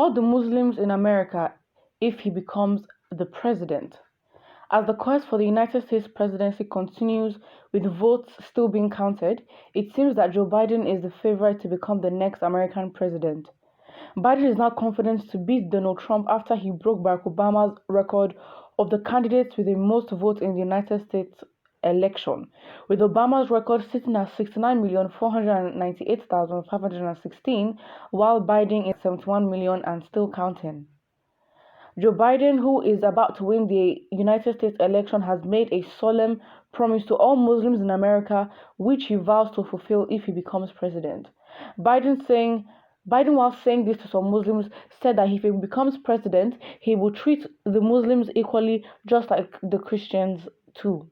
all the Muslims in America if he becomes the president? As the quest for the United States presidency continues with votes still being counted, it seems that Joe Biden is the favorite to become the next American president. Biden is now confident to beat Donald Trump after he broke Barack Obama's record of the candidates with the most votes in the United States election, with Obama's record sitting at 69,498,516, while Biden is 71 million and still counting. Joe Biden, who is about to win the United States election, has made a solemn promise to all Muslims in America, which he vows to fulfill if he becomes president. Biden, while saying this to some Muslims, said that if he becomes president, he will treat the Muslims equally, just like the Christians too.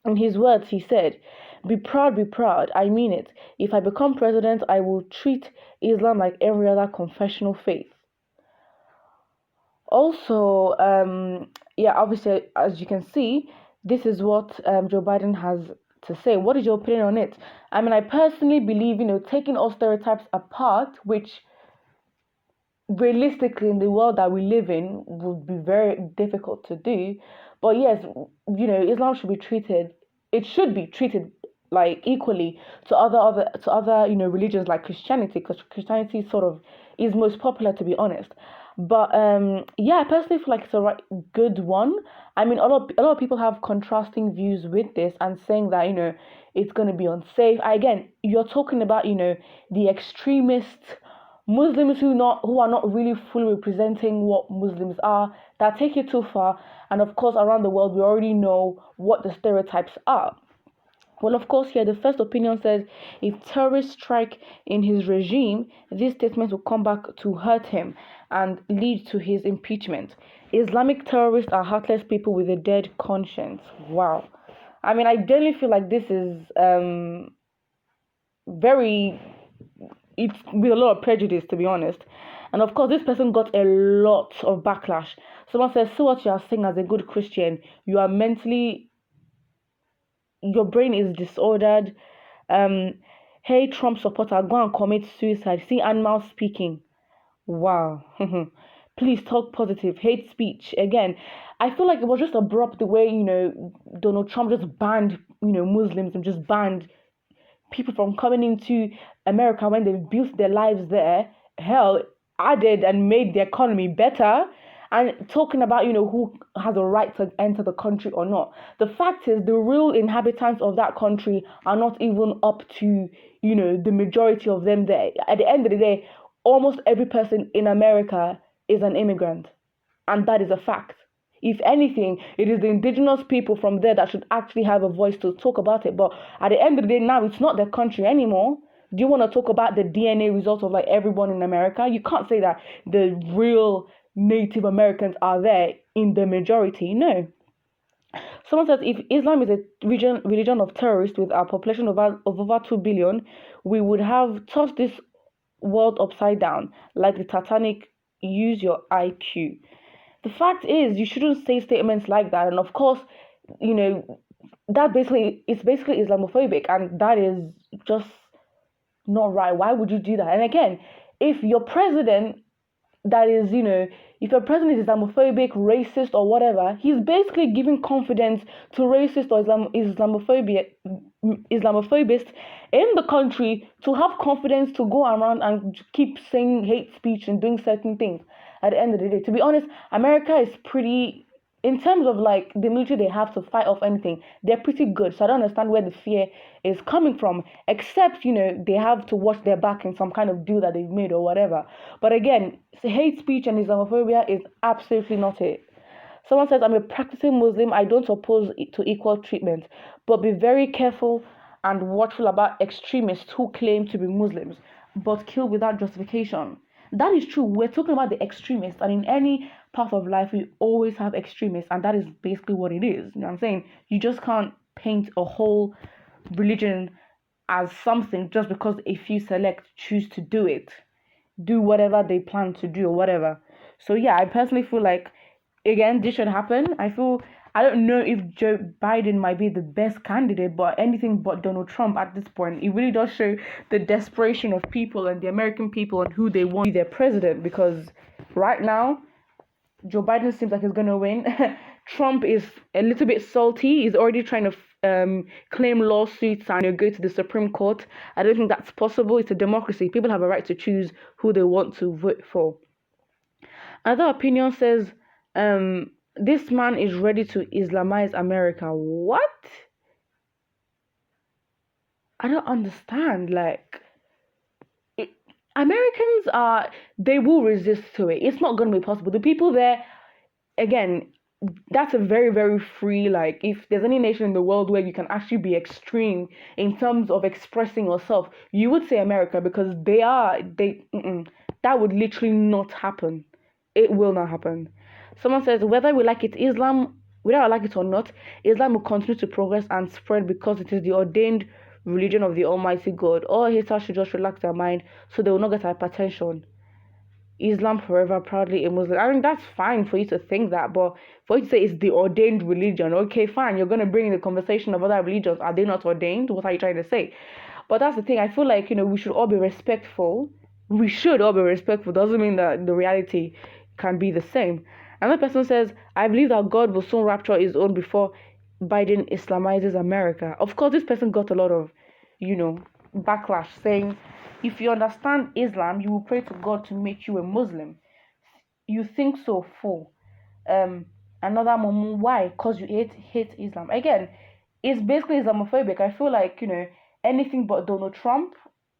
In his words, he said, be proud, I mean it. If I become president, I will treat Islam like every other confessional faith. Also, obviously, as you can see, this is what Joe Biden has to say. What is your opinion on it? I mean, I personally believe, taking all stereotypes apart, which realistically in the world that we live in would be very difficult to do. But yes, Islam should be treated. It should be treated like equally to other religions like Christianity, because Christianity sort of is most popular, to be honest. But I personally feel like it's a good one. I mean, a lot of people have contrasting views with this and saying that it's going to be unsafe. Again, you're talking about the extremists, Muslims who are not really fully representing what Muslims are, that take it too far. And of course, around the world, we already know what the stereotypes are. Well, of course, here the first opinion says if terrorists strike in his regime, these statements will come back to hurt him and lead to his impeachment. Islamic terrorists are heartless people with a dead conscience. Wow. I mean, I generally feel like this is it's with a lot of prejudice, to be honest. And of course, this person got a lot of backlash. Someone says, so what you are saying as a good Christian, your brain is disordered. Hey, Trump supporter, go and commit suicide. See animals speaking. Wow. Please talk positive. Hate speech. Again, I feel like it was just abrupt the way, Donald Trump just banned, Muslims and just banned people from coming into America when they've built their lives there. Hell, added and made the economy better. And talking about, who has a right to enter the country or not. The fact is, the real inhabitants of that country are not even up to, the majority of them there. At the end of the day, almost every person in America is an immigrant. And that is a fact. If anything, it is the indigenous people from there that should actually have a voice to talk about it. But at the end of the day, now it's not their country anymore. Do you want to talk about the DNA results of everyone in America? You can't say that the real Native Americans are there in the majority. No. Someone says if Islam is a religion of terrorists with our population of over 2 billion, we would have tossed this world upside down like the Titanic. Use your IQ. The fact is, you shouldn't say statements like that. And of course, that it's basically Islamophobic, and that is just not right. Why would you do that? And again, if your president if your president is Islamophobic, racist, or whatever, he's basically giving confidence to racist or Islamophobists in the country to have confidence to go around and keep saying hate speech and doing certain things. At the end of the day, to be honest, America is pretty, in terms of the military they have to fight off anything, they're pretty good. So I don't understand where the fear is coming from, except, they have to watch their back in some kind of deal that they've made or whatever. But again, hate speech and Islamophobia is absolutely not it. Someone says, I'm a practicing Muslim. I don't oppose to equal treatment, but be very careful and watchful about extremists who claim to be Muslims, but kill without justification. That is true. We're talking about the extremists, and in any path of life, we always have extremists, and that is basically what it is. You know what I'm saying? You just can't paint a whole religion as something just because a few select choose to do whatever they plan to do or whatever. So yeah, I personally feel like again, this should happen. I don't know if Joe Biden might be the best candidate, but anything but Donald Trump at this point. It really does show the desperation of people and the American people and who they want to be their president, because right now Joe Biden seems like he's going to win. Trump is a little bit salty. He's already trying to claim lawsuits and go to the Supreme Court. I don't think that's possible. It's a democracy. People have a right to choose who they want to vote for. Another opinion says, this man is ready to Islamize America. What? I don't understand. Like, Americans they will resist to it. It's not going to be possible. The people there, again, that's a very, very free, like, if there's any nation in the world where you can actually be extreme in terms of expressing yourself, you would say America, because that would literally not happen. It will not happen. Someone says, whether we like it, whether I like it or not, Islam will continue to progress and spread because it is the ordained religion of the Almighty God. All haters should just relax their mind so they will not get hypertension. Islam forever, proudly a Muslim. I mean, that's fine for you to think that, but for you to say it's the ordained religion, okay, fine, you're going to bring in the conversation of other religions. Are they not ordained? What are you trying to say? But that's the thing. I feel like, we should all be respectful. We should all be respectful. Doesn't mean that the reality can be the same. Another person says, I believe that God will soon rapture his own before Biden Islamizes America. Of course, this person got a lot of, backlash, saying, if you understand Islam, you will pray to God to make you a Muslim. You think so, fool. Another mom, why? Because you hate Islam. Again, it's basically Islamophobic. I feel like, anything but Donald Trump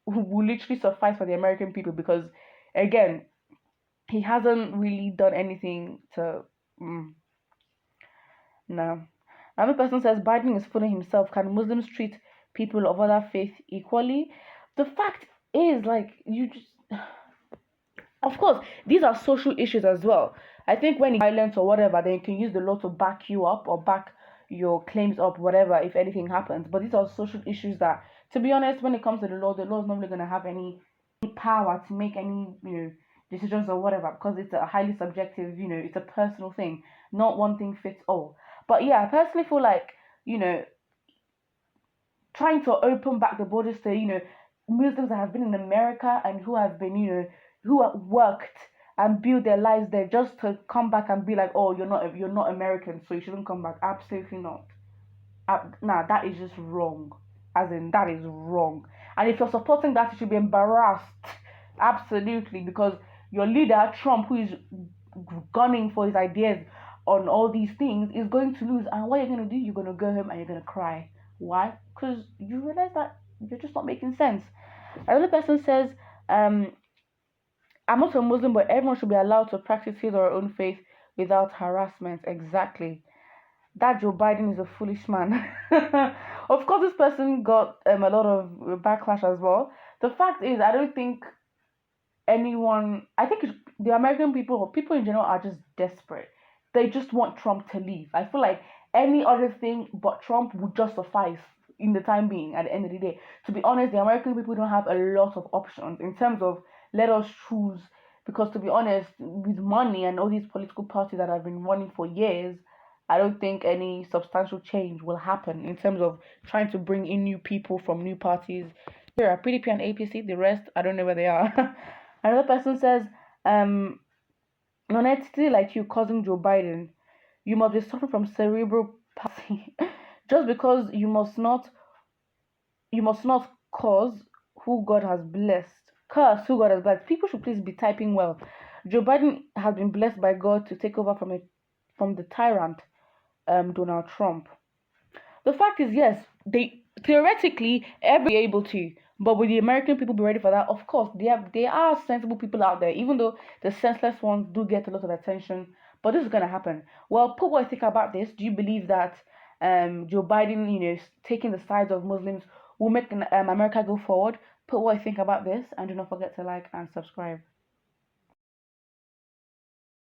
will literally suffice for the American people, because, again, he hasn't really done anything to... No. Another person says, Biden is fooling himself. Can Muslims treat people of other faith equally? The fact is, like, of course, these are social issues as well. I think when it's violence or whatever, then you can use the law to back you up or back your claims up, whatever, if anything happens. But these are social issues that, to be honest, when it comes to the law is not really going to have any power to make any, decisions or whatever, because it's a highly subjective, it's a personal thing. Not one thing fits all. But yeah, I personally feel like, trying to open back the borders to, Muslims that have been in America and who have been, who have worked and built their lives there, just to come back and be like, oh, you're not American, so you shouldn't come back. Absolutely not. Nah, that is just wrong. As in, that is wrong. And if you're supporting that, you should be embarrassed. Absolutely, because your leader, Trump, who is gunning for his ideas on all these things, is going to lose. And what you're going to do, you're going to go home and you're going to cry. Why? Because you realize that you're just not making sense. Another person says, I'm not a Muslim, but everyone should be allowed to practice his or her own faith without harassment. Exactly. That Joe Biden is a foolish man. Of course, this person got a lot of backlash as well. The fact is, I don't think I think the American people, or people in general, are just desperate. They just want Trump to leave. I feel like any other thing but Trump would just suffice in the time being, at the end of the day. To be honest, the American people don't have a lot of options in terms of let us choose, because to be honest, with money and all these political parties that have been running for years, I don't think any substantial change will happen in terms of trying to bring in new people from new parties. There are PDP and APC, the rest, I don't know where they are. Another person says, non-entity like you causing Joe Biden, you must be suffering from cerebral palsy. Just because you must not cause who God has blessed. Curse who God has blessed. People should please be typing well. Joe Biden has been blessed by God to take over from the tyrant, Donald Trump. The fact is, yes, they theoretically be able to, but will the American people be ready for that? Of course, there are sensible people out there, even though the senseless ones do get a lot of attention. But this is gonna happen. Well, put what you think about this. Do you believe that Joe Biden, taking the sides of Muslims will make America go forward? Put what you think about this, and do not forget to like and subscribe.